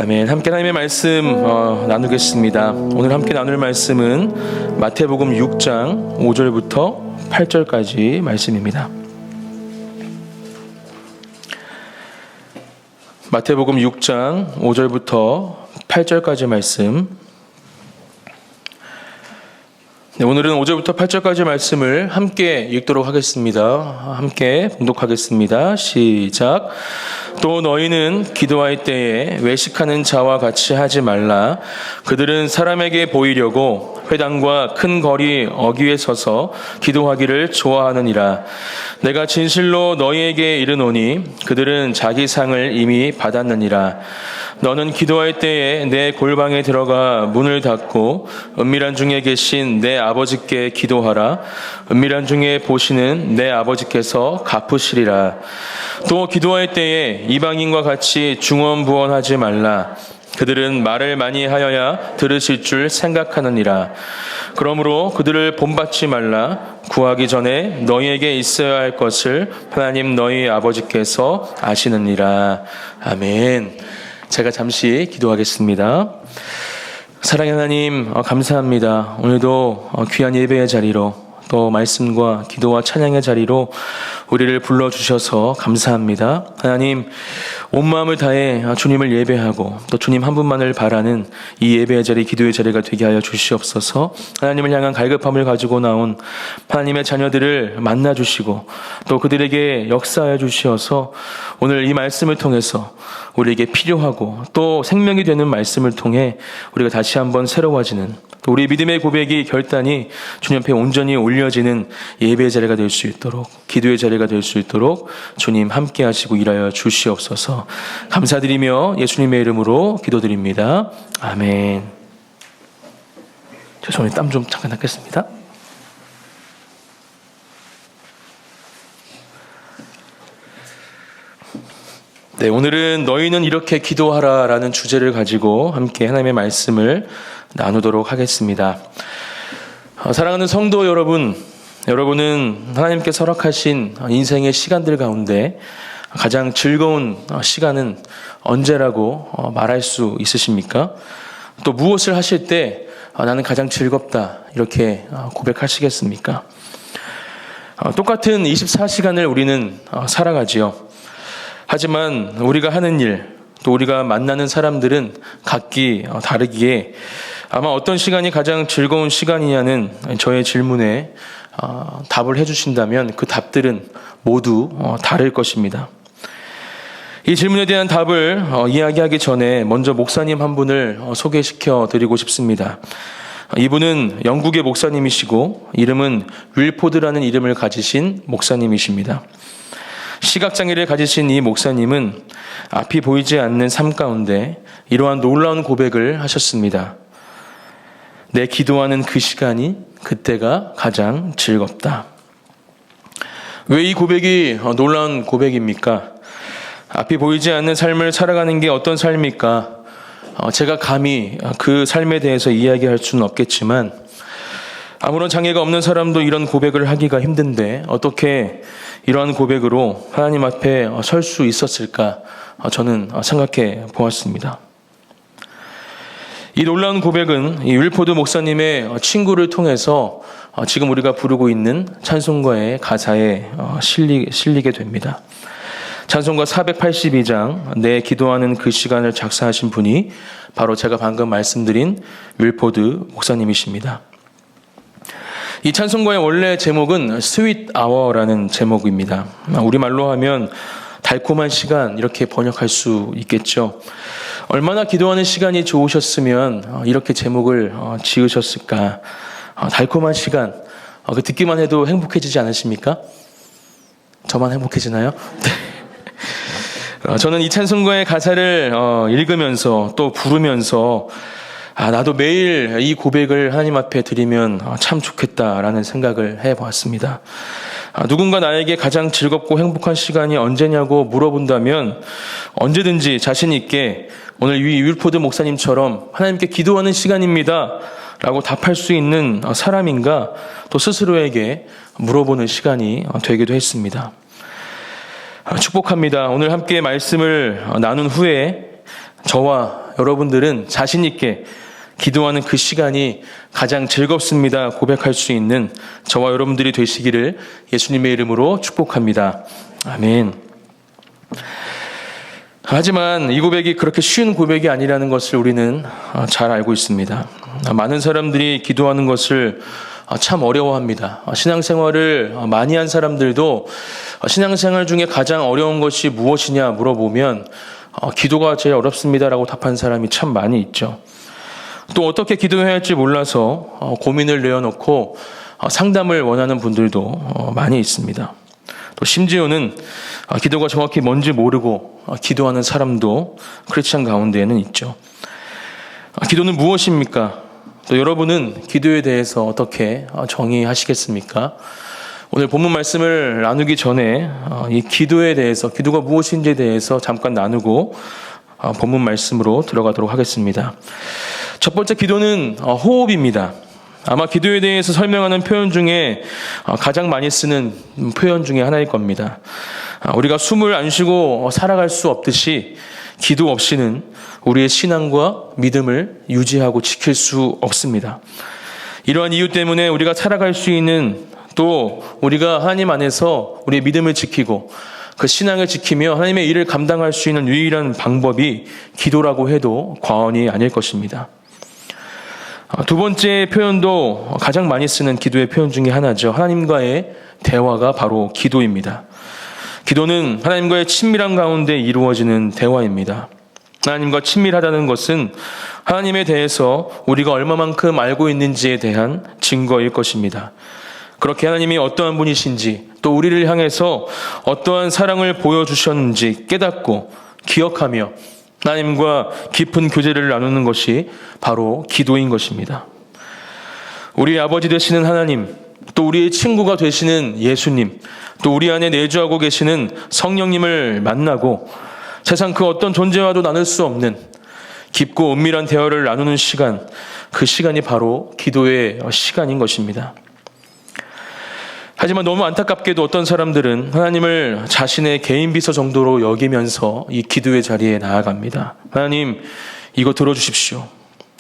아멘. 함께 하나님의 말씀 나누겠습니다. 오늘 함께 나눌 말씀은 마태복음 6장 5절부터 8절까지 말씀입니다. 마태복음 6장 5절부터 8절까지 말씀. 네, 오늘은 5절부터 8절까지 말씀을 함께 읽도록 하겠습니다. 함께 봉독하겠습니다. 시작. 또 너희는 기도할 때에 외식하는 자와 같이 하지 말라. 그들은 사람에게 보이려고 회당과 큰 거리 어귀에 서서 기도하기를 좋아하느니라. 내가 진실로 너희에게 이르노니 그들은 자기 상을 이미 받았느니라. 너는 기도할 때에 내 골방에 들어가 문을 닫고 은밀한 중에 계신 내 아버지께 기도하라. 은밀한 중에 보시는 내 아버지께서 갚으시리라. 또 기도할 때에 이방인과 같이 중언부언하지 말라. 그들은 말을 많이 하여야 들으실 줄 생각하느니라. 그러므로 그들을 본받지 말라. 구하기 전에 너희에게 있어야 할 것을 하나님 너희 아버지께서 아시느니라. 아멘. 제가 잠시 기도하겠습니다. 사랑의 하나님, 감사합니다. 오늘도 귀한 예배의 자리로 또 말씀과 기도와 찬양의 자리로 우리를 불러주셔서 감사합니다. 하나님, 온 마음을 다해 주님을 예배하고 또 주님 한 분만을 바라는 이 예배의 자리, 기도의 자리가 되게 하여 주시옵소서. 하나님을 향한 갈급함을 가지고 나온 하나님의 자녀들을 만나주시고 또 그들에게 역사하여 주시어서 오늘 이 말씀을 통해서 우리에게 필요하고 또 생명이 되는 말씀을 통해 우리가 다시 한번 새로워지는 또 우리 믿음의 고백이 결단이 주님 앞에 온전히 올려지는 예배의 자리가 될 수 있도록, 기도의 자리가 될 수 있도록 주님 함께 하시고 일하여 주시옵소서. 감사드리며 예수님의 이름으로 기도드립니다. 아멘. 죄송해요. 땀 좀 잠깐 닦겠습니다. 네, 오늘은 너희는 이렇게 기도하라 라는 주제를 가지고 함께 하나님의 말씀을 나누도록 하겠습니다. 사랑하는 성도 여러분, 여러분은 하나님께서 허락하신 인생의 시간들 가운데 가장 즐거운 시간은 언제라고 말할 수 있으십니까? 또 무엇을 하실 때 나는 가장 즐겁다 이렇게 고백하시겠습니까? 똑같은 24시간을 우리는 살아가지요. 하지만 우리가 하는 일, 또 우리가 만나는 사람들은 각기 다르기에 아마 어떤 시간이 가장 즐거운 시간이냐는 저의 질문에 답을 해주신다면 그 답들은 모두 다를 것입니다. 이 질문에 대한 답을 이야기하기 전에 먼저 목사님 한 분을 소개시켜 드리고 싶습니다. 이분은 영국의 목사님이시고 이름은 윌포드라는 이름을 가지신 목사님이십니다. 시각장애를 가지신 이 목사님은 앞이 보이지 않는 삶 가운데 이러한 놀라운 고백을 하셨습니다. 내 기도하는 그 시간이 그때가 가장 즐겁다. 왜 이 고백이 놀라운 고백입니까? 앞이 보이지 않는 삶을 살아가는 게 어떤 삶입니까? 제가 감히 그 삶에 대해서 이야기할 수는 없겠지만 아무런 장애가 없는 사람도 이런 고백을 하기가 힘든데 어떻게 이러한 고백으로 하나님 앞에 설 수 있었을까 저는 생각해 보았습니다. 이 놀라운 고백은 이 윌포드 목사님의 친구를 통해서 지금 우리가 부르고 있는 찬송가의 가사에 실리게 됩니다. 찬송가 482장 내 기도하는 그 시간을 작사하신 분이 바로 제가 방금 말씀드린 윌포드 목사님이십니다. 이 찬송가의 원래 제목은 스윗 아워라는 제목입니다. 우리말로 하면 달콤한 시간 이렇게 번역할 수 있겠죠. 얼마나 기도하는 시간이 좋으셨으면 이렇게 제목을 지으셨을까. 달콤한 시간, 그 듣기만 해도 행복해지지 않으십니까? 저만 행복해지나요? 저는 이 찬송가의 가사를 읽으면서 또 부르면서 나도 매일 이 고백을 하나님 앞에 드리면 참 좋겠다라는 생각을 해보았습니다. 누군가 나에게 가장 즐겁고 행복한 시간이 언제냐고 물어본다면 언제든지 자신 있게 오늘 이 윌포드 목사님처럼 하나님께 기도하는 시간입니다 라고 답할 수 있는 사람인가 또 스스로에게 물어보는 시간이 되기도 했습니다. 축복합니다. 오늘 함께 말씀을 나눈 후에 저와 여러분들은 자신 있게 기도하는 그 시간이 가장 즐겁습니다 고백할 수 있는 저와 여러분들이 되시기를 예수님의 이름으로 축복합니다. 아멘. 하지만 이 고백이 그렇게 쉬운 고백이 아니라는 것을 우리는 잘 알고 있습니다. 많은 사람들이 기도하는 것을 참 어려워합니다. 신앙생활을 많이 한 사람들도 신앙생활 중에 가장 어려운 것이 무엇이냐 물어보면 기도가 제일 어렵습니다라고 답한 사람이 참 많이 있죠. 또 어떻게 기도해야 할지 몰라서 고민을 내어놓고 상담을 원하는 분들도 많이 있습니다. 또 심지어는 기도가 정확히 뭔지 모르고 기도하는 사람도 크리스찬 가운데에는 있죠. 기도는 무엇입니까? 또 여러분은 기도에 대해서 어떻게 정의하시겠습니까? 오늘 본문 말씀을 나누기 전에 이 기도에 대해서, 기도가 무엇인지에 대해서 잠깐 나누고 본문 말씀으로 들어가도록 하겠습니다. 첫 번째 기도는 호흡입니다. 아마 기도에 대해서 설명하는 표현 중에 가장 많이 쓰는 표현 중에 하나일 겁니다. 우리가 숨을 안 쉬고 살아갈 수 없듯이 기도 없이는 우리의 신앙과 믿음을 유지하고 지킬 수 없습니다. 이러한 이유 때문에 우리가 살아갈 수 있는, 또 우리가 하나님 안에서 우리의 믿음을 지키고 그 신앙을 지키며 하나님의 일을 감당할 수 있는 유일한 방법이 기도라고 해도 과언이 아닐 것입니다. 두 번째 표현도 가장 많이 쓰는 기도의 표현 중에 하나죠. 하나님과의 대화가 바로 기도입니다. 기도는 하나님과의 친밀한 가운데 이루어지는 대화입니다. 하나님과 친밀하다는 것은 하나님에 대해서 우리가 얼마만큼 알고 있는지에 대한 증거일 것입니다. 그렇게 하나님이 어떠한 분이신지, 또 우리를 향해서 어떠한 사랑을 보여주셨는지 깨닫고 기억하며 하나님과 깊은 교제를 나누는 것이 바로 기도인 것입니다. 우리의 아버지 되시는 하나님, 또 우리의 친구가 되시는 예수님, 또 우리 안에 내주하고 계시는 성령님을 만나고 세상 그 어떤 존재와도 나눌 수 없는 깊고 은밀한 대화를 나누는 시간, 그 시간이 바로 기도의 시간인 것입니다. 하지만 너무 안타깝게도 어떤 사람들은 하나님을 자신의 개인 비서 정도로 여기면서 이 기도의 자리에 나아갑니다. 하나님, 이거 들어주십시오.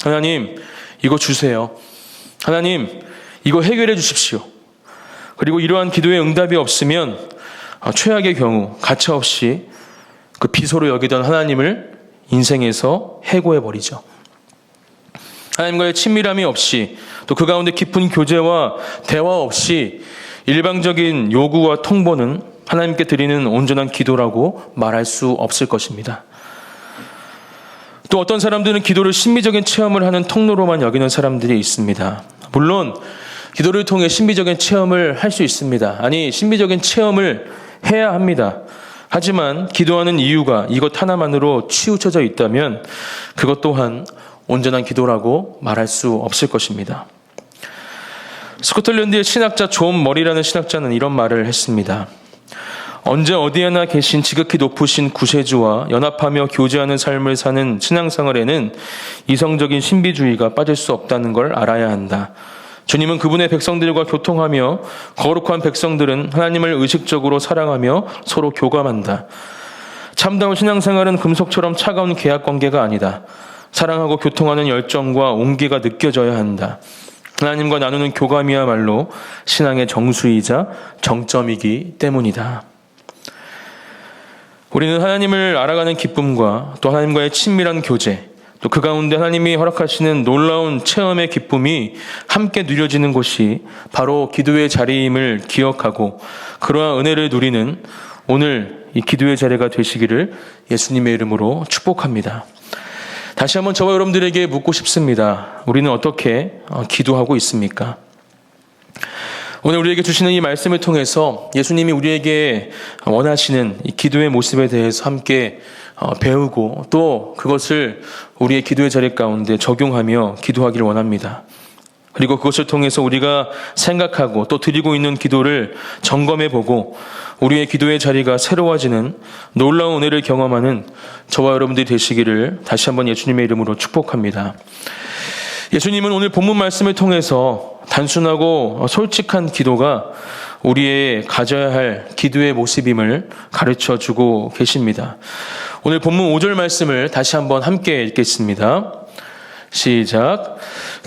하나님, 이거 주세요. 하나님, 이거 해결해 주십시오. 그리고 이러한 기도의 응답이 없으면 최악의 경우 가차없이 그 비서로 여기던 하나님을 인생에서 해고해버리죠. 하나님과의 친밀함이 없이, 또 그 가운데 깊은 교제와 대화 없이 일방적인 요구와 통보는 하나님께 드리는 온전한 기도라고 말할 수 없을 것입니다. 또 어떤 사람들은 기도를 심미적인 체험을 하는 통로로만 여기는 사람들이 있습니다. 물론 기도를 통해 심미적인 체험을 할 수 있습니다. 아니, 심미적인 체험을 해야 합니다. 하지만 기도하는 이유가 이것 하나만으로 치우쳐져 있다면 그것 또한 온전한 기도라고 말할 수 없을 것입니다. 스코틀랜드의 신학자 존 머리라는 신학자는 이런 말을 했습니다. 언제 어디에나 계신 지극히 높으신 구세주와 연합하며 교제하는 삶을 사는 신앙생활에는 이성적인 신비주의가 빠질 수 없다는 걸 알아야 한다. 주님은 그분의 백성들과 교통하며 거룩한 백성들은 하나님을 의식적으로 사랑하며 서로 교감한다. 참다운 신앙생활은 금속처럼 차가운 계약관계가 아니다. 사랑하고 교통하는 열정과 온기가 느껴져야 한다. 하나님과 나누는 교감이야말로 신앙의 정수이자 정점이기 때문이다. 우리는 하나님을 알아가는 기쁨과 또 하나님과의 친밀한 교제, 또 그 가운데 하나님이 허락하시는 놀라운 체험의 기쁨이 함께 누려지는 곳이 바로 기도의 자리임을 기억하고 그러한 은혜를 누리는 오늘 이 기도의 자리가 되시기를 예수님의 이름으로 축복합니다. 다시 한번 저와 여러분들에게 묻고 싶습니다. 우리는 어떻게 기도하고 있습니까? 오늘 우리에게 주시는 이 말씀을 통해서 예수님이 우리에게 원하시는 이 기도의 모습에 대해서 함께 배우고 또 그것을 우리의 기도의 자리 가운데 적용하며 기도하기를 원합니다. 그리고 그것을 통해서 우리가 생각하고 또 드리고 있는 기도를 점검해보고 우리의 기도의 자리가 새로워지는 놀라운 은혜를 경험하는 저와 여러분들이 되시기를 다시 한번 예수님의 이름으로 축복합니다. 예수님은 오늘 본문 말씀을 통해서 단순하고 솔직한 기도가 우리의 가져야 할 기도의 모습임을 가르쳐주고 계십니다. 오늘 본문 5절 말씀을 다시 한번 함께 읽겠습니다. 시작.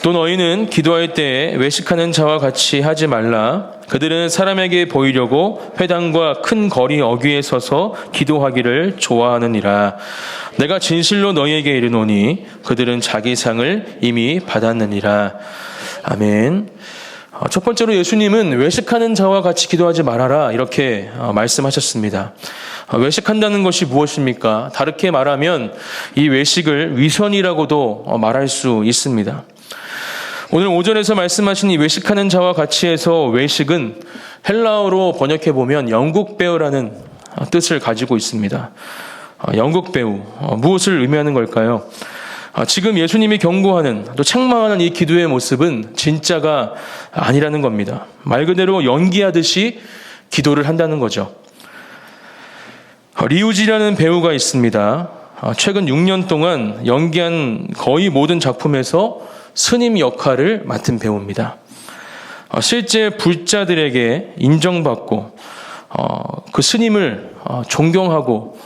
또 너희는 기도할 때에 외식하는 자와 같이 하지 말라. 그들은 사람에게 보이려고 회당과 큰 거리 어귀에 서서 기도하기를 좋아하느니라. 내가 진실로 너희에게 이르노니 그들은 자기 상을 이미 받았느니라. 아멘. 첫 번째로 예수님은 외식하는 자와 같이 기도하지 말아라 이렇게 말씀하셨습니다. 외식한다는 것이 무엇입니까? 다르게 말하면 이 외식을 위선이라고도 말할 수 있습니다. 오늘 5절에서 말씀하신 이 외식하는 자와 같이 해서 외식은 헬라어로 번역해 보면 영국배우라는 뜻을 가지고 있습니다. 영국배우, 무엇을 의미하는 걸까요? 지금 예수님이 경고하는 또 책망하는 이 기도의 모습은 진짜가 아니라는 겁니다. 말 그대로 연기하듯이 기도를 한다는 거죠. 리우지라는 배우가 있습니다. 최근 6년 동안 연기한 거의 모든 작품에서 스님 역할을 맡은 배우입니다. 실제 불자들에게 인정받고 그 스님을 존경하고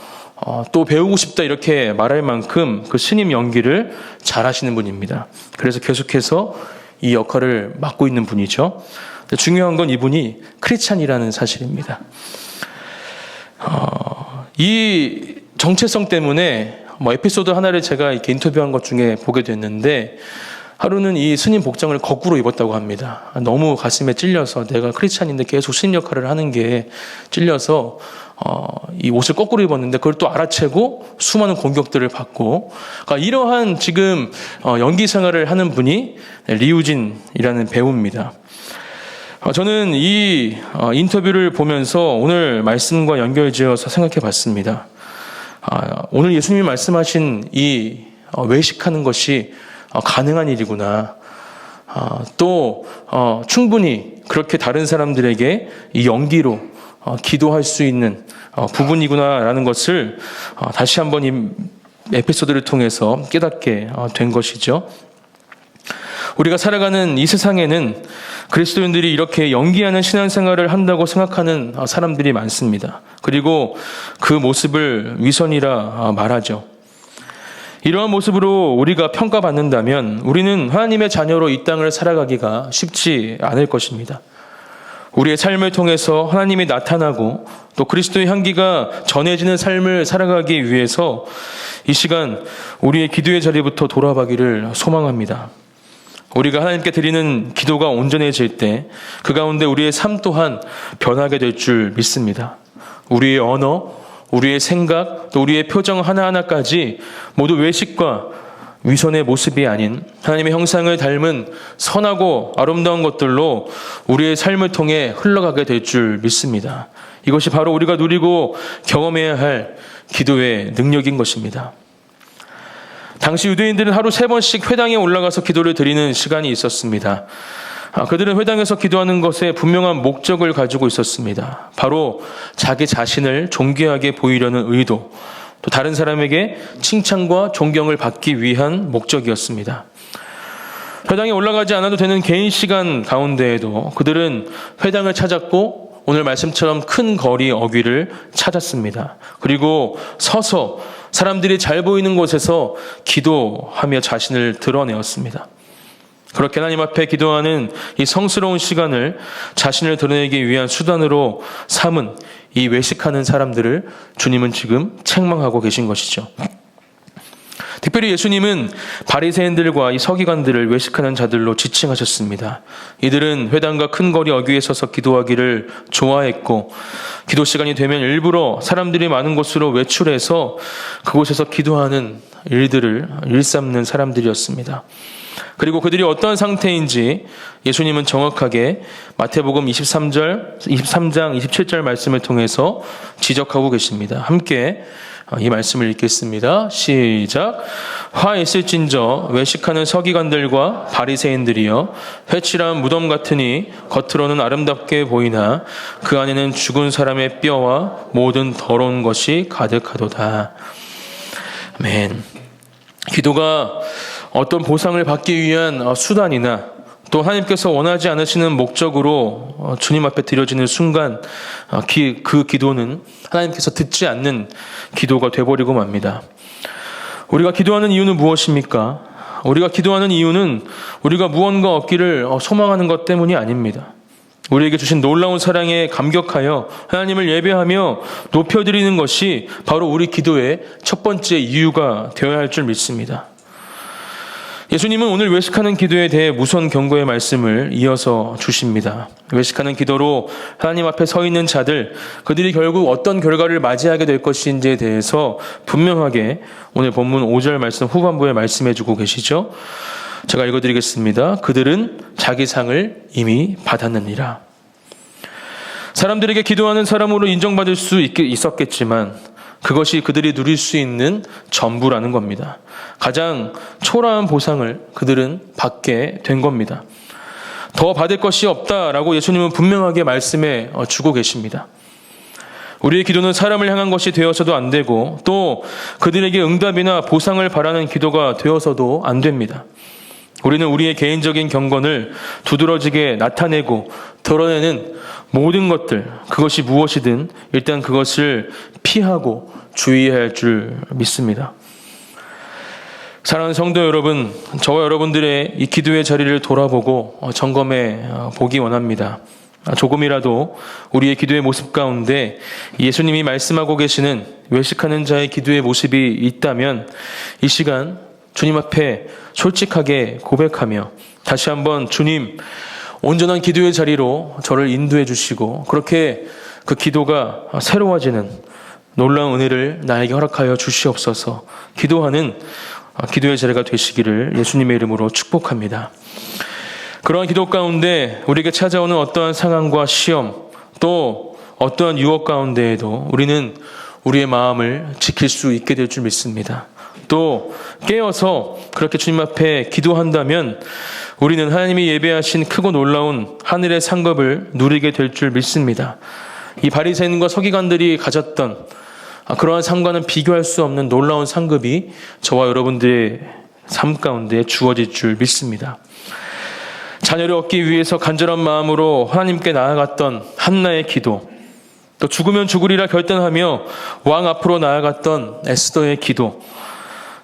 또 배우고 싶다 이렇게 말할 만큼 그 스님 연기를 잘하시는 분입니다. 그래서 계속해서 이 역할을 맡고 있는 분이죠. 중요한 건 이분이 크리스찬이라는 사실입니다. 이 정체성 때문에 에피소드 하나를 제가 이렇게 인터뷰한 것 중에 보게 됐는데, 하루는 이 스님 복장을 거꾸로 입었다고 합니다. 너무 가슴에 찔려서, 내가 크리스찬인데 계속 스님 역할을 하는 게 찔려서 이 옷을 거꾸로 입었는데 그걸 또 알아채고 수많은 공격들을 받고, 그러니까 이러한 지금 연기 생활을 하는 분이 리우진이라는 배우입니다. 저는 이 인터뷰를 보면서 오늘 말씀과 연결지어서 생각해 봤습니다. 오늘 예수님이 말씀하신 이 외식하는 것이 가능한 일이구나. 또 충분히 그렇게 다른 사람들에게 이 연기로 기도할 수 있는 부분이구나라는 것을 다시 한번 이 에피소드를 통해서 깨닫게 된 것이죠. 우리가 살아가는 이 세상에는 그리스도인들이 이렇게 연기하는 신앙생활을 한다고 생각하는 사람들이 많습니다. 그리고 그 모습을 위선이라 말하죠. 이러한 모습으로 우리가 평가받는다면 우리는 하나님의 자녀로 이 땅을 살아가기가 쉽지 않을 것입니다. 우리의 삶을 통해서 하나님이 나타나고 또 그리스도의 향기가 전해지는 삶을 살아가기 위해서 이 시간 우리의 기도의 자리부터 돌아가기를 소망합니다. 우리가 하나님께 드리는 기도가 온전해질 때 그 가운데 우리의 삶 또한 변하게 될 줄 믿습니다. 우리의 언어, 우리의 생각, 또 우리의 표정 하나하나까지 모두 외식과 위선의 모습이 아닌 하나님의 형상을 닮은 선하고 아름다운 것들로 우리의 삶을 통해 흘러가게 될 줄 믿습니다. 이것이 바로 우리가 누리고 경험해야 할 기도의 능력인 것입니다. 당시 유대인들은 하루 3번씩 회당에 올라가서 기도를 드리는 시간이 있었습니다. 그들은 회당에서 기도하는 것에 분명한 목적을 가지고 있었습니다. 바로 자기 자신을 존귀하게 보이려는 의도, 또 다른 사람에게 칭찬과 존경을 받기 위한 목적이었습니다. 회당에 올라가지 않아도 되는 개인 시간 가운데에도 그들은 회당을 찾았고 오늘 말씀처럼 큰 거리 어귀를 찾았습니다. 그리고 서서 사람들이 잘 보이는 곳에서 기도하며 자신을 드러내었습니다. 그렇게 하나님 앞에 기도하는 이 성스러운 시간을 자신을 드러내기 위한 수단으로 삼은 이 외식하는 사람들을 주님은 지금 책망하고 계신 것이죠. 특별히 예수님은 바리새인들과 이 서기관들을 외식하는 자들로 지칭하셨습니다. 이들은 회당과 큰 거리 어귀에 서서 기도하기를 좋아했고 기도 시간이 되면 일부러 사람들이 많은 곳으로 외출해서 그곳에서 기도하는 일들을 일삼는 사람들이었습니다. 그리고 그들이 어떤 상태인지 예수님은 정확하게 마태복음 23장 27절 말씀을 통해서 지적하고 계십니다. 함께 이 말씀을 읽겠습니다. 시작. 화 있을진저 외식하는 서기관들과 바리새인들이여, 회칠한 무덤 같으니 겉으로는 아름답게 보이나 그 안에는 죽은 사람의 뼈와 모든 더러운 것이 가득하도다. 아멘. 기도가 어떤 보상을 받기 위한 수단이나 또 하나님께서 원하지 않으시는 목적으로 주님 앞에 드려지는 순간 그 기도는 하나님께서 듣지 않는 기도가 되어버리고 맙니다. 우리가 기도하는 이유는 무엇입니까? 우리가 기도하는 이유는 우리가 무언가 얻기를 소망하는 것 때문이 아닙니다. 우리에게 주신 놀라운 사랑에 감격하여 하나님을 예배하며 높여드리는 것이 바로 우리 기도의 첫 번째 이유가 되어야 할 줄 믿습니다. 예수님은 오늘 외식하는 기도에 대해 무선 경고의 말씀을 이어서 주십니다. 외식하는 기도로 하나님 앞에 서 있는 자들, 그들이 결국 어떤 결과를 맞이하게 될 것인지에 대해서 분명하게 오늘 본문 5절 말씀 후반부에 말씀해 주고 계시죠. 제가 읽어드리겠습니다. 그들은 자기 상을 이미 받았느니라. 사람들에게 기도하는 사람으로 인정받을 수 있었겠지만 그것이 그들이 누릴 수 있는 전부라는 겁니다. 가장 초라한 보상을 그들은 받게 된 겁니다. 더 받을 것이 없다라고 예수님은 분명하게 말씀해 주고 계십니다. 우리의 기도는 사람을 향한 것이 되어서도 안 되고 또 그들에게 응답이나 보상을 바라는 기도가 되어서도 안 됩니다. 우리는 우리의 개인적인 경건을 두드러지게 나타내고 드러내는 모든 것들, 그것이 무엇이든 일단 그것을 피하고 주의해야 할 줄 믿습니다. 사랑하는 성도 여러분, 저와 여러분들의 이 기도의 자리를 돌아보고 점검해 보기 원합니다. 조금이라도 우리의 기도의 모습 가운데 예수님이 말씀하고 계시는 외식하는 자의 기도의 모습이 있다면 이 시간 주님 앞에 솔직하게 고백하며 다시 한번 주님, 온전한 기도의 자리로 저를 인도해 주시고 그렇게 그 기도가 새로워지는 놀라운 은혜를 나에게 허락하여 주시옵소서. 기도하는 기도의 자리가 되시기를 예수님의 이름으로 축복합니다. 그러한 기도 가운데 우리에게 찾아오는 어떠한 상황과 시험 또 어떠한 유혹 가운데에도 우리는 우리의 마음을 지킬 수 있게 될 줄 믿습니다. 또 깨어서 그렇게 주님 앞에 기도한다면 우리는 하나님이 예배하신 크고 놀라운 하늘의 상급을 누리게 될 줄 믿습니다. 이 바리새인과 서기관들이 가졌던 그러한 상과는 비교할 수 없는 놀라운 상급이 저와 여러분들의 삶 가운데 주어질 줄 믿습니다. 자녀를 얻기 위해서 간절한 마음으로 하나님께 나아갔던 한나의 기도, 또 죽으면 죽으리라 결단하며 왕 앞으로 나아갔던 에스더의 기도,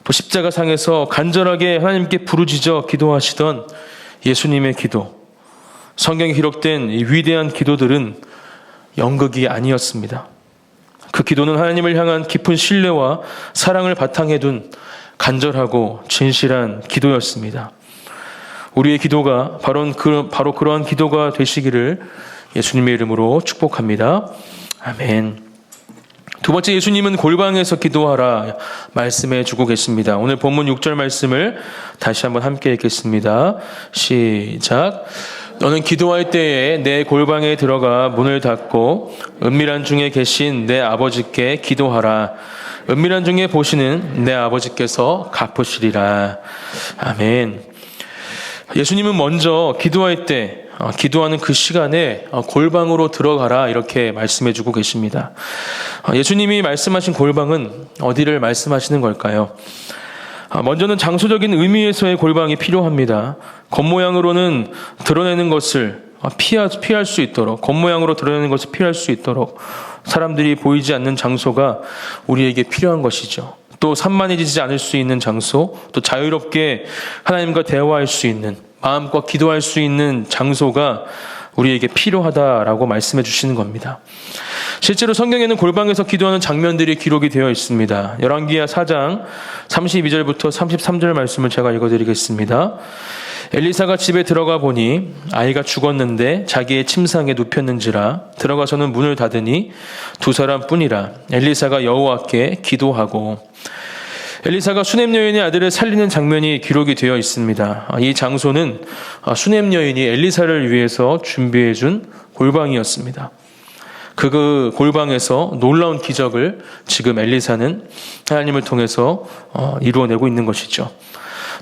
또 십자가상에서 간절하게 하나님께 부르짖어 기도하시던 예수님의 기도, 성경에 기록된 이 위대한 기도들은 연극이 아니었습니다. 그 기도는 하나님을 향한 깊은 신뢰와 사랑을 바탕에 둔 간절하고 진실한 기도였습니다. 우리의 기도가 바로 그러한 기도가 되시기를 예수님의 이름으로 축복합니다. 아멘. 두 번째, 예수님은 골방에서 기도하라 말씀해 주고 계십니다. 오늘 본문 6절 말씀을 다시 한번 함께 읽겠습니다. 시작. 너는 기도할 때에 내 골방에 들어가 문을 닫고 은밀한 중에 계신 내 아버지께 기도하라. 은밀한 중에 보시는 내 아버지께서 갚으시리라. 아멘. 예수님은 먼저 기도할 때 기도하는 그 시간에 골방으로 들어가라 이렇게 말씀해 주고 계십니다. 예수님이 말씀하신 골방은 어디를 말씀하시는 걸까요? 먼저는 장소적인 의미에서의 골방이 필요합니다. 겉모양으로는 드러내는 것을 피할 수 있도록, 겉모양으로 드러내는 것을 피할 수 있도록 사람들이 보이지 않는 장소가 우리에게 필요한 것이죠. 또 산만해지지 않을 수 있는 장소, 또 자유롭게 하나님과 대화할 수 있는, 마음과 기도할 수 있는 장소가 우리에게 필요하다라고 말씀해 주시는 겁니다. 실제로 성경에는 골방에서 기도하는 장면들이 기록이 되어 있습니다. 열왕기하 4장 32절부터 33절 말씀을 제가 읽어드리겠습니다. 엘리사가 집에 들어가 보니 아이가 죽었는데 자기의 침상에 눕혔는지라 들어가서는 문을 닫으니 두 사람뿐이라. 엘리사가 여호와께 기도하고, 엘리사가 수넴 여인의 아들을 살리는 장면이 기록이 되어 있습니다. 이 장소는 수넴 여인이 엘리사를 위해서 준비해 준 골방이었습니다. 그 골방에서 놀라운 기적을 지금 엘리사는 하나님을 통해서 이루어내고 있는 것이죠.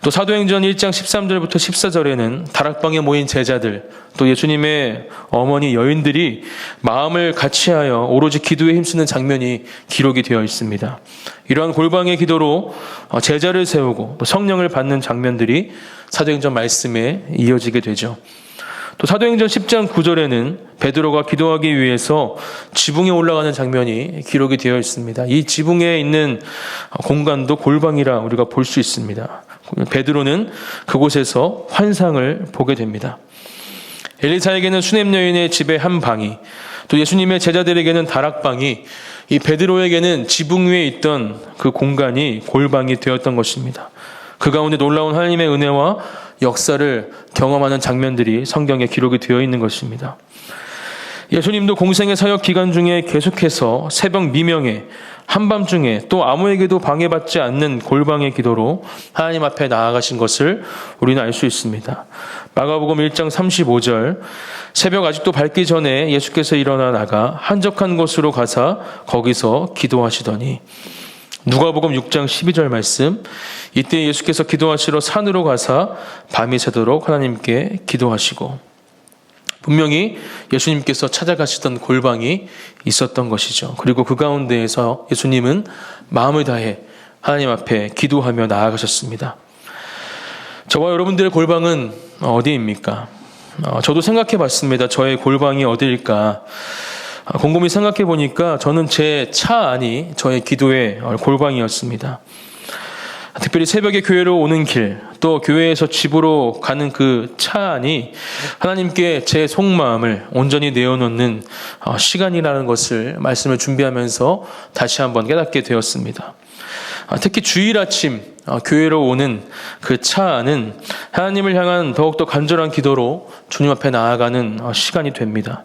또 사도행전 1장 13절부터 14절에는 다락방에 모인 제자들, 또 예수님의 어머니 여인들이 마음을 같이하여 오로지 기도에 힘쓰는 장면이 기록이 되어 있습니다. 이러한 골방의 기도로 제자를 세우고 또 성령을 받는 장면들이 사도행전 말씀에 이어지게 되죠. 또 사도행전 10장 9절에는 베드로가 기도하기 위해서 지붕에 올라가는 장면이 기록이 되어 있습니다. 이 지붕에 있는 공간도 골방이라 우리가 볼 수 있습니다. 베드로는 그곳에서 환상을 보게 됩니다. 엘리사에게는 수냄 여인의 집의 한 방이, 또 예수님의 제자들에게는 다락방이, 이 베드로에게는 지붕 위에 있던 그 공간이 골방이 되었던 것입니다. 그 가운데 놀라운 하나님의 은혜와 역사를 경험하는 장면들이 성경에 기록이 되어 있는 것입니다. 예수님도 공생의 사역 기간 중에 계속해서 새벽 미명에, 한밤중에, 또 아무에게도 방해받지 않는 골방의 기도로 하나님 앞에 나아가신 것을 우리는 알 수 있습니다. 마가복음 1장 35절, 새벽 아직도 밝기 전에 예수께서 일어나 나가 한적한 곳으로 가사 거기서 기도하시더니, 누가복음 6장 12절 말씀, 이때 예수께서 기도하시러 산으로 가사 밤이 새도록 하나님께 기도하시고, 분명히 예수님께서 찾아가시던 골방이 있었던 것이죠. 그리고 그 가운데에서 예수님은 마음을 다해 하나님 앞에 기도하며 나아가셨습니다. 저와 여러분들의 골방은 어디입니까? 저도 생각해 봤습니다. 저의 골방이 어디일까? 곰곰이 생각해 보니까 저는 제 차 안이 저의 기도의 골방이었습니다. 특별히 새벽에 교회로 오는 길, 또 교회에서 집으로 가는 그 차 안이 하나님께 제 속마음을 온전히 내어놓는 시간이라는 것을 말씀을 준비하면서 다시 한번 깨닫게 되었습니다. 특히 주일 아침 교회로 오는 그 차 안은 하나님을 향한 더욱더 간절한 기도로 주님 앞에 나아가는 시간이 됩니다.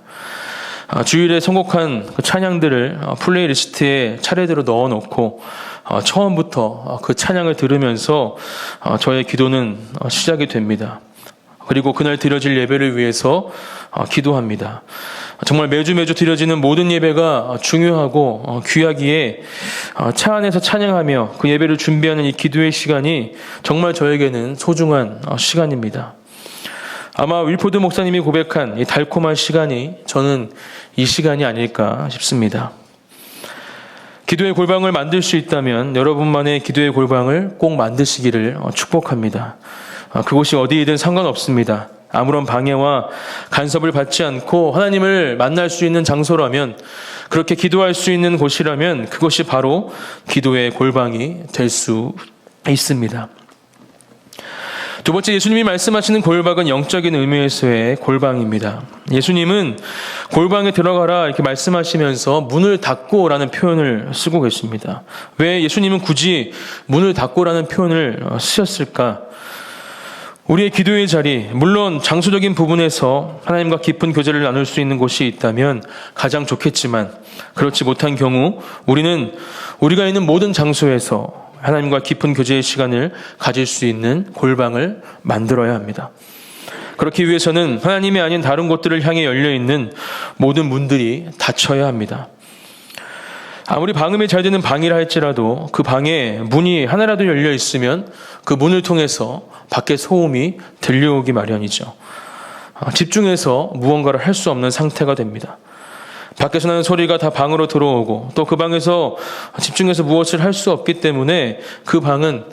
주일에 선곡한 그 찬양들을 플레이리스트에 차례대로 넣어놓고 처음부터 그 찬양을 들으면서 저의 기도는 시작이 됩니다. 그리고 그날 드려질 예배를 위해서 기도합니다. 정말 매주 드려지는 모든 예배가 중요하고 귀하기에 차 안에서 찬양하며 그 예배를 준비하는 이 기도의 시간이 정말 저에게는 소중한 시간입니다. 아마 윌포드 목사님이 고백한 이 달콤한 시간이 저는 이 시간이 아닐까 싶습니다. 기도의 골방을 만들 수 있다면 여러분만의 기도의 골방을 꼭 만드시기를 축복합니다. 그곳이 어디이든 상관없습니다. 아무런 방해와 간섭을 받지 않고 하나님을 만날 수 있는 장소라면, 그렇게 기도할 수 있는 곳이라면 그것이 바로 기도의 골방이 될 수 있습니다. 두 번째, 예수님이 말씀하시는 골방은 영적인 의미에서의 골방입니다. 예수님은 골방에 들어가라 이렇게 말씀하시면서 문을 닫고라는 표현을 쓰고 계십니다. 왜 예수님은 굳이 문을 닫고라는 표현을 쓰셨을까? 우리의 기도의 자리, 물론 장소적인 부분에서 하나님과 깊은 교제를 나눌 수 있는 곳이 있다면 가장 좋겠지만, 그렇지 못한 경우 우리는 우리가 있는 모든 장소에서 하나님과 깊은 교제의 시간을 가질 수 있는 골방을 만들어야 합니다. 그렇기 위해서는 하나님이 아닌 다른 곳들을 향해 열려있는 모든 문들이 닫혀야 합니다. 아무리 방음이 잘 되는 방이라 할지라도 그 방에 문이 하나라도 열려 있으면 그 문을 통해서 밖에 소음이 들려오기 마련이죠. 집중해서 무언가를 할 수 없는 상태가 됩니다. 밖에서 나는 소리가 다 방으로 들어오고, 또 그 방에서 집중해서 무엇을 할 수 없기 때문에 그 방은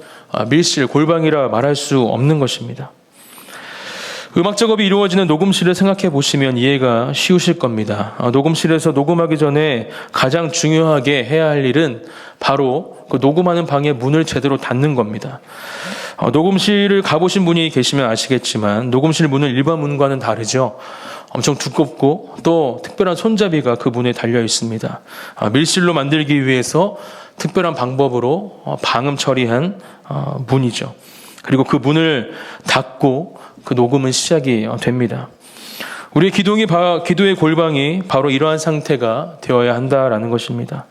밀실, 골방이라 말할 수 없는 것입니다. 음악 작업이 이루어지는 녹음실을 생각해 보시면 이해가 쉬우실 겁니다. 녹음실에서 녹음하기 전에 가장 중요하게 해야 할 일은 바로 그 녹음하는 방의 문을 제대로 닫는 겁니다. 녹음실을 가보신 분이 계시면 아시겠지만 녹음실 문은 일반 문과는 다르죠. 엄청 두껍고 또 특별한 손잡이가 그 문에 달려 있습니다. 밀실로 만들기 위해서 특별한 방법으로 방음 처리한 문이죠. 그리고 그 문을 닫고 그 녹음은 시작이 됩니다. 우리의 기도의 골방이 바로 이러한 상태가 되어야 한다라는 것입니다.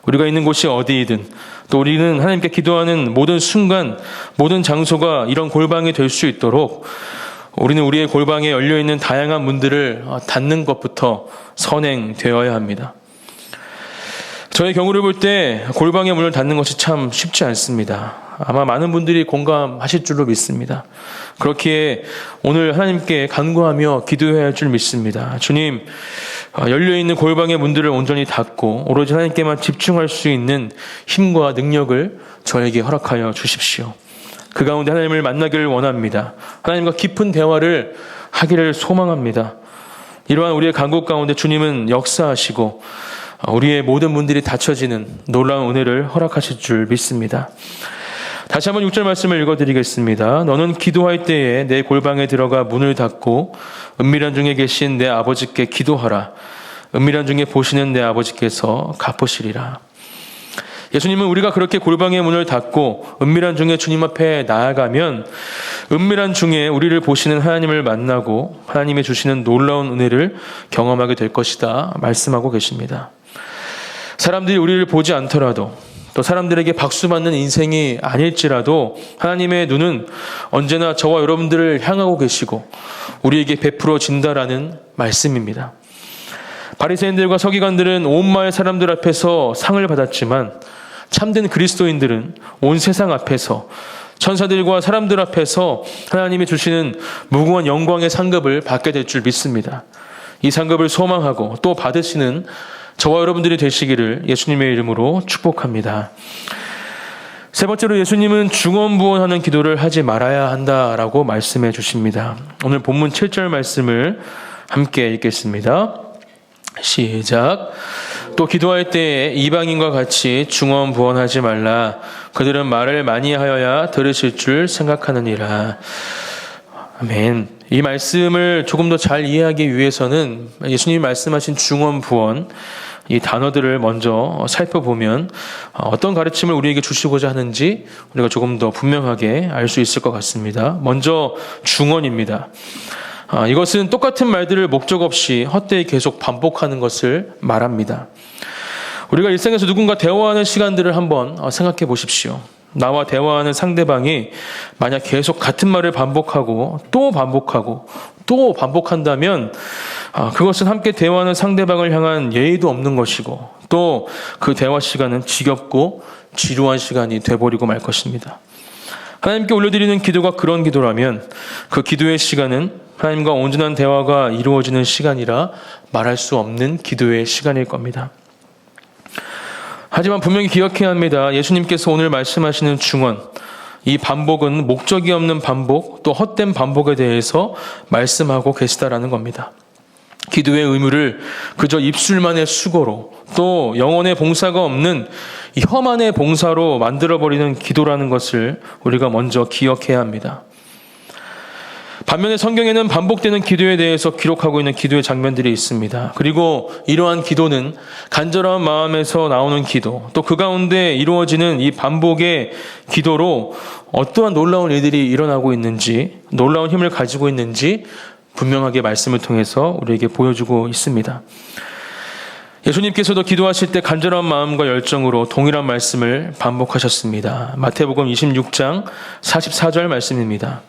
우리가 있는 곳이 어디이든, 또 우리는 하나님께 기도하는 모든 순간, 모든 장소가 이런 골방이 될 수 있도록 우리는 우리의 골방에 열려있는 다양한 문들을 닫는 것부터 선행되어야 합니다. 저의 경우를 볼 때 골방의 문을 닫는 것이 참 쉽지 않습니다. 아마 많은 분들이 공감하실 줄로 믿습니다. 그렇기에 오늘 하나님께 간구하며 기도해야 할 줄 믿습니다. 주님, 열려있는 골방의 문들을 온전히 닫고 오로지 하나님께만 집중할 수 있는 힘과 능력을 저에게 허락하여 주십시오. 그 가운데 하나님을 만나기를 원합니다. 하나님과 깊은 대화를 하기를 소망합니다. 이러한 우리의 간구 가운데 주님은 역사하시고 우리의 모든 문들이 닫혀지는 놀라운 은혜를 허락하실 줄 믿습니다. 다시 한번 6절 말씀을 읽어드리겠습니다. 너는 기도할 때에 내 골방에 들어가 문을 닫고 은밀한 중에 계신 내 아버지께 기도하라. 은밀한 중에 보시는 내 아버지께서 갚으시리라. 예수님은 우리가 그렇게 골방의 문을 닫고 은밀한 중에 주님 앞에 나아가면 은밀한 중에 우리를 보시는 하나님을 만나고 하나님이 주시는 놀라운 은혜를 경험하게 될 것이다 말씀하고 계십니다. 사람들이 우리를 보지 않더라도 또 사람들에게 박수받는 인생이 아닐지라도 하나님의 눈은 언제나 저와 여러분들을 향하고 계시고 우리에게 베풀어진다라는 말씀입니다. 바리새인들과 서기관들은 온 마을 사람들 앞에서 상을 받았지만 참된 그리스도인들은 온 세상 앞에서 천사들과 사람들 앞에서 하나님이 주시는 무궁한 영광의 상급을 받게 될 줄 믿습니다. 이 상급을 소망하고 또 받으시는 저와 여러분들이 되시기를 예수님의 이름으로 축복합니다. 세 번째로 예수님은 중언부언하는 기도를 하지 말아야 한다라고 말씀해 주십니다. 오늘 본문 7절 말씀을 함께 읽겠습니다. 시작. 또 기도할 때에 이방인과 같이 중언부언하지 말라. 그들은 말을 많이 하여야 들으실 줄 생각하느니라. 아멘. 이 말씀을 조금 더 잘 이해하기 위해서는 예수님이 말씀하신 중언부언 이 단어들을 먼저 살펴보면 어떤 가르침을 우리에게 주시고자 하는지 우리가 조금 더 분명하게 알 수 있을 것 같습니다. 먼저 중언입니다. 이것은 똑같은 말들을 목적 없이 헛되이 계속 반복하는 것을 말합니다. 우리가 일상에서 누군가 대화하는 시간들을 한번 생각해 보십시오. 나와 대화하는 상대방이 만약 계속 같은 말을 반복하고 또 반복한다면 그것은 함께 대화하는 상대방을 향한 예의도 없는 것이고 또 그 대화 시간은 지겹고 지루한 시간이 돼버리고 말 것입니다. 하나님께 올려드리는 기도가 그런 기도라면 그 기도의 시간은 하나님과 온전한 대화가 이루어지는 시간이라 말할 수 없는 기도의 시간일 겁니다. 하지만 분명히 기억해야 합니다. 예수님께서 오늘 말씀하시는 중언, 이 반복은 목적이 없는 반복, 또 헛된 반복에 대해서 말씀하고 계시다라는 겁니다. 기도의 의무를 그저 입술만의 수고로 또 영혼의 봉사가 없는 혀만의 봉사로 만들어버리는 기도라는 것을 우리가 먼저 기억해야 합니다. 반면에 성경에는 반복되는 기도에 대해서 기록하고 있는 기도의 장면들이 있습니다. 그리고 이러한 기도는 간절한 마음에서 나오는 기도, 또 그 가운데 이루어지는 이 반복의 기도로 어떠한 놀라운 일들이 일어나고 있는지, 놀라운 힘을 가지고 있는지 분명하게 말씀을 통해서 우리에게 보여주고 있습니다. 예수님께서도 기도하실 때 간절한 마음과 열정으로 동일한 말씀을 반복하셨습니다. 마태복음 26장 44절 말씀입니다.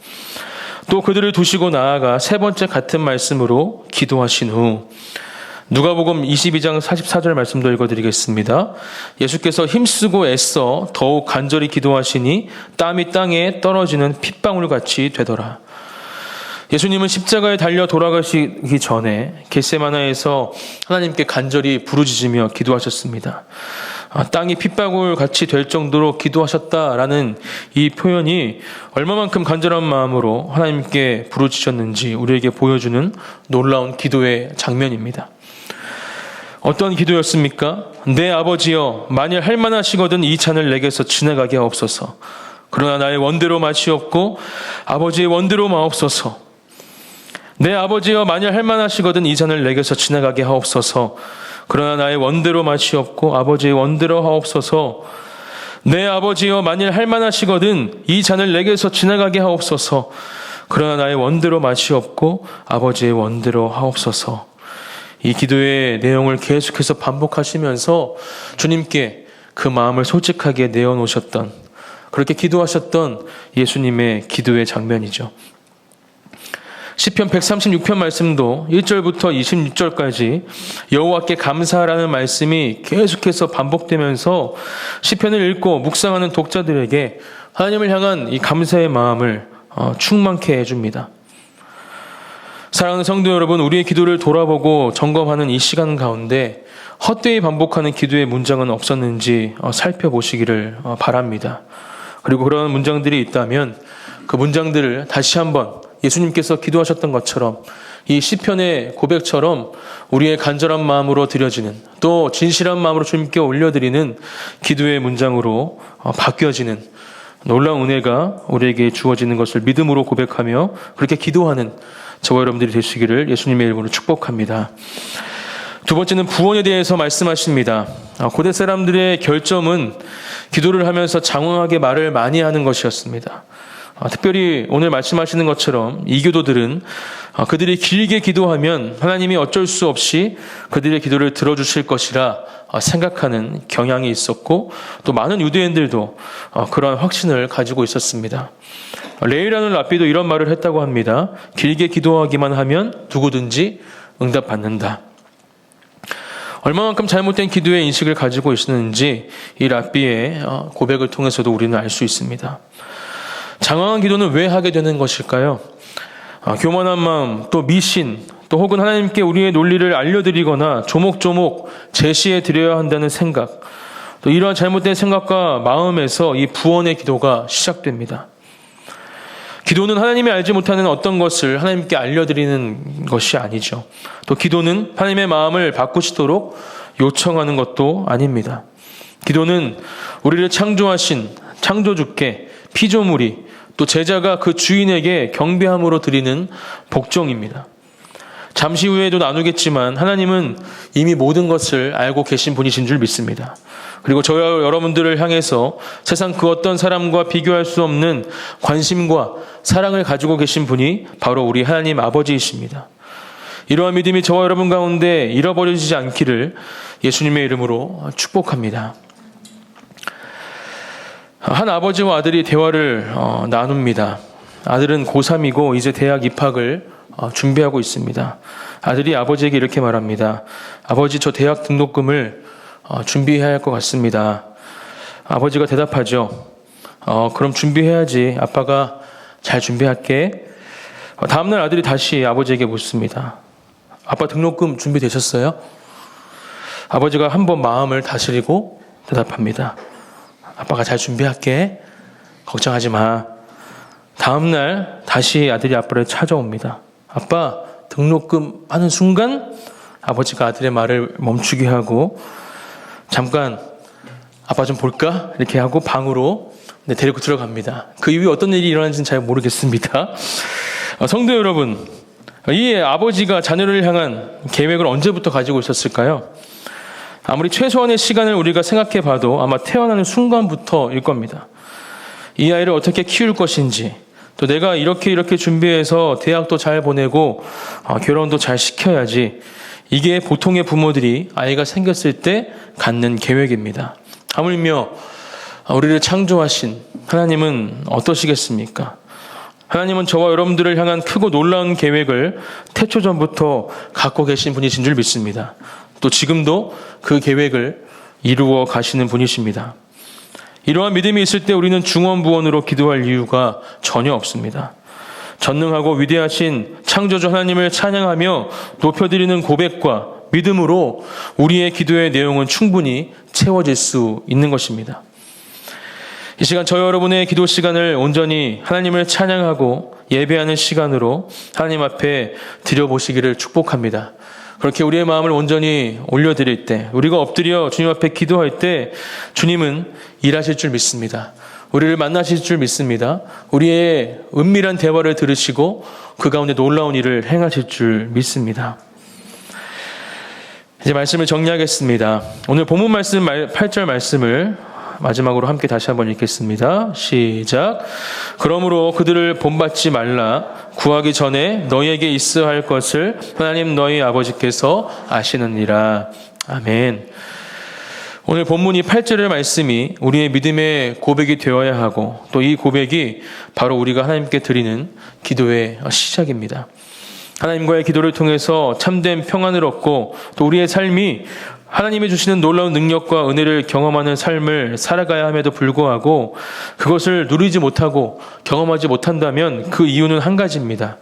또 그들을 두시고 나아가 세 번째 같은 말씀으로 기도하신 후 누가복음 22장 44절 말씀도 읽어드리겠습니다. 예수께서 힘쓰고 애써 더욱 간절히 기도하시니 땀이 땅에 떨어지는 핏방울같이 되더라. 예수님은 십자가에 달려 돌아가시기 전에 겟세마나에서 하나님께 간절히 부르짖으며 기도하셨습니다. 땅이 핏방울 같이 될 정도로 기도하셨다라는 이 표현이 얼마만큼 간절한 마음으로 하나님께 부르짖으셨는지 우리에게 보여주는 놀라운 기도의 장면입니다. 어떤 기도였습니까? 내 아버지여, 만일 할 만하시거든 이 잔을 내게서 지나가게 하옵소서. 그러나 나의 원대로 마시옵고 아버지의 원대로 마옵소서. 내 아버지여, 만일 할 만하시거든 이 잔을 내게서 지나가게 하옵소서. 그러나 나의 원대로 마시옵고 아버지의 원대로 하옵소서. 내 아버지여, 만일 할 만하시거든 이 잔을 내게서 지나가게 하옵소서. 그러나 나의 원대로 마시옵고 아버지의 원대로 하옵소서. 이 기도의 내용을 계속해서 반복하시면서 주님께 그 마음을 솔직하게 내어놓으셨던, 그렇게 기도하셨던 예수님의 기도의 장면이죠. 시편 136편 말씀도 1절부터 26절까지 여호와께 감사하라는 말씀이 계속해서 반복되면서 시편을 읽고 묵상하는 독자들에게 하나님을 향한 이 감사의 마음을 충만케 해줍니다. 사랑하는 성도 여러분, 우리의 기도를 돌아보고 점검하는 이 시간 가운데 헛되이 반복하는 기도의 문장은 없었는지 살펴보시기를 바랍니다. 그리고 그런 문장들이 있다면 그 문장들을 다시 한번 예수님께서 기도하셨던 것처럼 이 시편의 고백처럼 우리의 간절한 마음으로 드려지는, 또 진실한 마음으로 주님께 올려드리는 기도의 문장으로 바뀌어지는 놀라운 은혜가 우리에게 주어지는 것을 믿음으로 고백하며 그렇게 기도하는 저와 여러분들이 되시기를 예수님의 이름으로 축복합니다. 두 번째는 부원에 대해서 말씀하십니다. 고대 사람들의 결점은 기도를 하면서 장황하게 말을 많이 하는 것이었습니다. 특별히 오늘 말씀하시는 것처럼 이교도들은 그들이 길게 기도하면 하나님이 어쩔 수 없이 그들의 기도를 들어주실 것이라 생각하는 경향이 있었고, 또 많은 유대인들도 그러한 확신을 가지고 있었습니다. 레위라는 랍비도 이런 말을 했다고 합니다. 길게 기도하기만 하면 누구든지 응답받는다. 얼마만큼 잘못된 기도의 인식을 가지고 있었는지 이 랍비의 고백을 통해서도 우리는 알 수 있습니다. 장황한 기도는 왜 하게 되는 것일까요? 교만한 마음, 또 미신, 또 혹은 하나님께 우리의 논리를 알려드리거나 조목조목 제시해 드려야 한다는 생각, 또 이러한 잘못된 생각과 마음에서 이 부원의 기도가 시작됩니다. 기도는 하나님이 알지 못하는 어떤 것을 하나님께 알려드리는 것이 아니죠. 또 기도는 하나님의 마음을 바꾸시도록 요청하는 것도 아닙니다. 기도는 우리를 창조하신 창조주께 피조물이, 또 제자가 그 주인에게 경배함으로 드리는 복종입니다. 잠시 후에도 나누겠지만 하나님은 이미 모든 것을 알고 계신 분이신 줄 믿습니다. 그리고 저와 여러분들을 향해서 세상 그 어떤 사람과 비교할 수 없는 관심과 사랑을 가지고 계신 분이 바로 우리 하나님 아버지이십니다. 이러한 믿음이 저와 여러분 가운데 잃어버려지지 않기를 예수님의 이름으로 축복합니다. 한 아버지와 아들이 대화를 나눕니다. 아들은 고3이고 이제 대학 입학을 준비하고 있습니다. 아들이 아버지에게 이렇게 말합니다. 아버지, 저 대학 등록금을 준비해야 할 것 같습니다. 아버지가 대답하죠. 그럼 준비해야지. 아빠가 잘 준비할게. 다음날 아들이 다시 아버지에게 묻습니다. 아빠 등록금 준비되셨어요? 아버지가 한번 마음을 다스리고 대답합니다. 아빠가 잘 준비할게. 걱정하지 마. 다음날 다시 아들이 아빠를 찾아옵니다. 아빠, 등록금 하는 순간 아버지가 아들의 말을 멈추게 하고 잠깐 아빠 좀 볼까? 이렇게 하고 방으로 데리고 들어갑니다. 그 이후에 어떤 일이 일어나는지는 잘 모르겠습니다. 성도 여러분, 이 아버지가 자녀를 향한 계획을 언제부터 가지고 있었을까요? 아무리 최소한의 시간을 우리가 생각해 봐도 아마 태어나는 순간부터일 겁니다. 이 아이를 어떻게 키울 것인지, 또 내가 이렇게 준비해서 대학도 잘 보내고 결혼도 잘 시켜야지, 이게 보통의 부모들이 아이가 생겼을 때 갖는 계획입니다. 하물며 우리를 창조하신 하나님은 어떠시겠습니까? 하나님은 저와 여러분들을 향한 크고 놀라운 계획을 태초 전부터 갖고 계신 분이신 줄 믿습니다. 또 지금도 그 계획을 이루어 가시는 분이십니다. 이러한 믿음이 있을 때 우리는 중언부언으로 기도할 이유가 전혀 없습니다. 전능하고 위대하신 창조주 하나님을 찬양하며 높여드리는 고백과 믿음으로 우리의 기도의 내용은 충분히 채워질 수 있는 것입니다. 이 시간 저와 여러분의 기도 시간을 온전히 하나님을 찬양하고 예배하는 시간으로 하나님 앞에 드려보시기를 축복합니다. 그렇게 우리의 마음을 온전히 올려드릴 때, 우리가 엎드려 주님 앞에 기도할 때 주님은 일하실 줄 믿습니다. 우리를 만나실 줄 믿습니다. 우리의 은밀한 대화를 들으시고 그 가운데 놀라운 일을 행하실 줄 믿습니다. 이제 말씀을 정리하겠습니다. 오늘 본문 말씀 8절 말씀을 마지막으로 함께 다시 한번 읽겠습니다. 시작. 그러므로 그들을 본받지 말라. 구하기 전에 너희에게 있어야 할 것을 하나님 너희 아버지께서 아시느니라. 아멘. 오늘 본문이 8절의 말씀이 우리의 믿음의 고백이 되어야 하고, 또 이 고백이 바로 우리가 하나님께 드리는 기도의 시작입니다. 하나님과의 기도를 통해서 참된 평안을 얻고 또 우리의 삶이 하나님이 주시는 놀라운 능력과 은혜를 경험하는 삶을 살아가야 함에도 불구하고 그것을 누리지 못하고 경험하지 못한다면 그 이유는 한 가지입니다.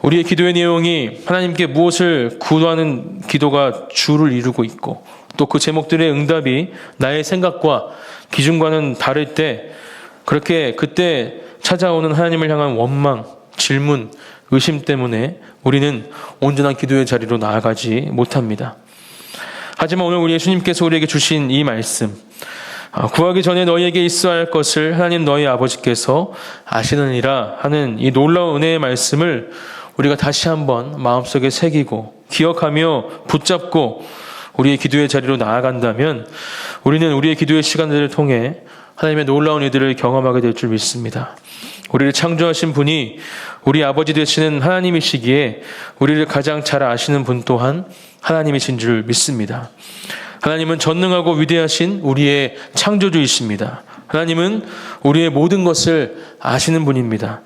우리의 기도의 내용이 하나님께 무엇을 구하는 기도가 주를 이루고 있고 또 그 제목들의 응답이 나의 생각과 기준과는 다를 때 그렇게 그때 찾아오는 하나님을 향한 원망, 질문, 의심 때문에 우리는 온전한 기도의 자리로 나아가지 못합니다. 하지만 오늘 우리 예수님께서 우리에게 주신 이 말씀, 구하기 전에 너희에게 있어야 할 것을 하나님 너희 아버지께서 아시느니라 하는 이 놀라운 은혜의 말씀을 우리가 다시 한번 마음속에 새기고 기억하며 붙잡고 우리의 기도의 자리로 나아간다면 우리는 우리의 기도의 시간들을 통해 하나님의 놀라운 일들을 경험하게 될 줄 믿습니다. 우리를 창조하신 분이 우리 아버지 되시는 하나님이시기에 우리를 가장 잘 아시는 분 또한 하나님이신 줄 믿습니다. 하나님은 전능하고 위대하신 우리의 창조주이십니다. 하나님은 우리의 모든 것을 아시는 분입니다.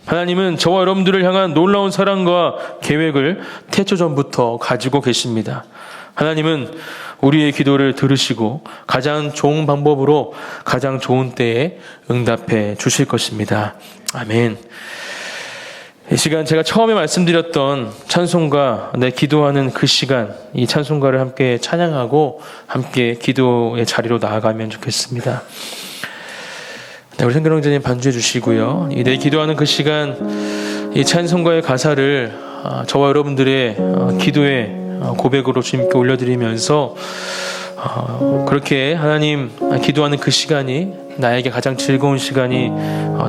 하나님은 저와 여러분들을 향한 놀라운 사랑과 계획을 태초전부터 가지고 계십니다. 하나님은 우리의 기도를 들으시고 가장 좋은 방법으로 가장 좋은 때에 응답해 주실 것입니다. 아멘. 이 시간 제가 처음에 말씀드렸던 찬송가, 내 기도하는 그 시간, 이 찬송가를 함께 찬양하고 함께 기도의 자리로 나아가면 좋겠습니다. 네, 우리 생근홍자님 반주해 주시고요. 이 내 기도하는 그 시간, 이 찬송가의 가사를 저와 여러분들의 기도의 고백으로 주님께 올려드리면서 그렇게 하나님 기도하는 그 시간이 나에게 가장 즐거운 시간이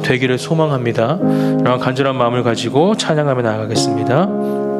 되기를 소망합니다. 이런 간절한 마음을 가지고 찬양하며 나아가겠습니다.